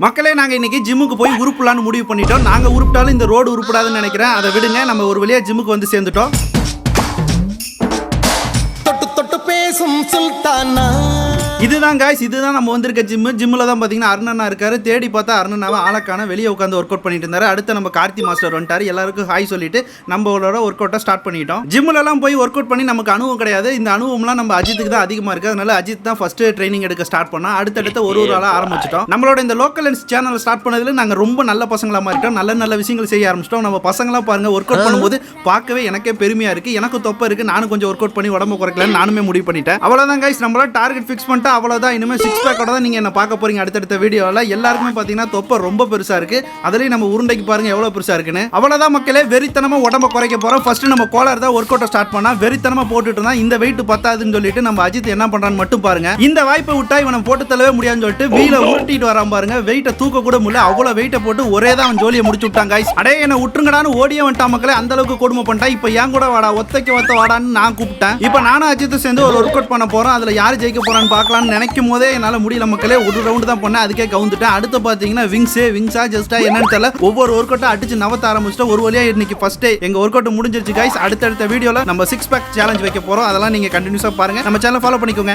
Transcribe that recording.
மக்களே நாங்க இன்னைக்கு ஜிம்முக்கு போய் உருப்பலான்னு முடிவு பண்ணிட்டோம். நாங்க உருப்பிட்டாலும் இந்த ரோடு உருப்படாதுன்னு நினைக்கிறேன். அதை விடுங்க, நம்ம ஒரு வழியா ஜிம்முக்கு வந்து சேர்ந்துட்டோம். தொட்டு தொட்டு பேசும் சுல்தானா இதுதான் காய்ஸ், இதுதான் நம்ம வந்திருக்க ஜிம்மில் தான் பார்த்தீங்கன்னா அருணண்ணா இருக்காரு. தேடி பார்த்தா அருணண்ணாவை ஆளக்கான வெளியே உட்காந்து ஒர்க் அவுட் பண்ணிட்டு இருந்தாரு. அடுத்து நம்ம கார்த்தி மாஸ்டர் வந்துட்டாரு. எல்லாருக்கும் ஹாய் சொல்லிட்டு நம்மளோட ஒர்க் அவுட்டை ஸ்டார்ட் பண்ணிட்டோம். ஜிம்லலாம் போய் ஒர்க் அவுட் பண்ணி நமக்கு அனுபவம் கிடையாது. இந்த அனுபவம்லாம் நம்ம அஜித்துக்கு தான் அதிகமாக இருக்குது. அதனால அஜித் தான் ஃபர்ஸ்ட் ட்ரைனிங் எடுக்க ஸ்டார்ட் பண்ணோம். அடுத்தடுத்து ஒரு ஆளாக ஆரம்பிச்சிட்டோம். நம்மளோட இந்த லோக்கல் லென்ஸ் சேனல் ஸ்டார்ட் பண்ணதில் நாங்கள் ரொம்ப நல்ல பசங்களாக மாறிட்டோம். நல்ல நல்ல விஷயங்கள் செய்ய ஆரம்பிச்சிட்டோம். நம்ம பசங்களாம் பாருங்க ஒர்க் அவுட் பண்ணும்போது பார்க்கவே எனக்கே பெருமையாக இருக்குது. எனக்கு தொப்பை இருக்குது. நானும் கொஞ்சம் ஒர்க் அவுட் பண்ணி உடம்பு குறைக்கலான்னு நானுமே முடிவு பண்ணிட்டேன். அவ்வளோதான் கைஸ், நம்மளோட டார்கெட் ஃபிக்ஸ் பண்ணிட்டு அவ்வளோதான். இனிமேல் சிக்ஸ் பேக்கோட தான் நீங்கள் என்ன பார்க்க போறீங்க அடுத்தடுத்த வீடியோவில். எல்லாருக்குமே பார்த்தீங்கன்னா தொப்பை ரொம்ப பெருசாக இருக்குது. அதுலேயும் நம்ம உருண்டைக்கு பாருங்க எவ்வளோ பெருசாக இருக்குன்னு. அவ்வளோதான் மக்களே, வெறித்தனமாக உடம்ப குறைக்க போகிறோம். ஃபர்ஸ்ட் நம்ம கோலார் தான் ஒர்க் அவுட்டை ஸ்டார்ட் பண்ணா வெறித்தனமாக போட்டுட்டு இருந்தா இந்த வெயிட் பத்தாதுன்னு சொல்லிட்டு நம்ம அஜித் என்ன பண்ணுறான்னு மட்டும் பாருங்க. இந்த வாய்ப்பை விட்டா இவனை போட்டு தள்ளவே முடியாதுன்னு சொல்லிட்டு வீல உருட்டிட்டு வரான் பாருங்க. வெயிட்டை தூக்க கூட முடியல, அவ்வளோ வெயிட்டை போட்டு ஒரே தான் அவன் ஜோலியை முடிச்சு விட்டான் கைஸ். அடே என்ன விட்டுருங்கடான்னு ஓடியே வந்துட்டான் மக்களே. அந்த அளவுக்கு கொடுமை பண்ணிட்டான். இப்போ ஏன் கூட வாடா, ஒத்தைக்கு ஒத்த வாடான்னு நான் கூப்பிட்டேன். இப்போ நானும் அஜித்தும் சேர்ந்து ஒரு ஒர்க் அவுட் பண்ண போறோம். அதுல யார் ஜெயிக்க போறான்னு பார்க்கலாம்னு நினைக்கும் போதே என்னால முடியல மக்களே. ஒரு ரவுண்ட் தான் பண்ணேன், அதுக்கே கவுந்துட்டேன். அடுத்து பாத்தீங்கன்னா விங்ஸா ஜஸ்டா என்னன்னு தெரியல, ஒவ்வொரு ஒர்க் அவுட்டா அடிச்சு நவத்த ஆரம்பிச்சிட்டோம். ஒரு வழியா இன்னைக்கு ஃபர்ஸ்ட் டே எங்க ஒர்க் அவுட் முடிஞ்சிருச்சு கைஸ். அடுத்தடுத்த வீடியோல நம்ம 6 பேக் சேலஞ்ச் வைக்க போறோம். அதெல்லாம் நீங்க கண்டினியூஸா பாருங்க. நம்ம சேனல் ஃபாலோ பண்ணிக்கோங்க.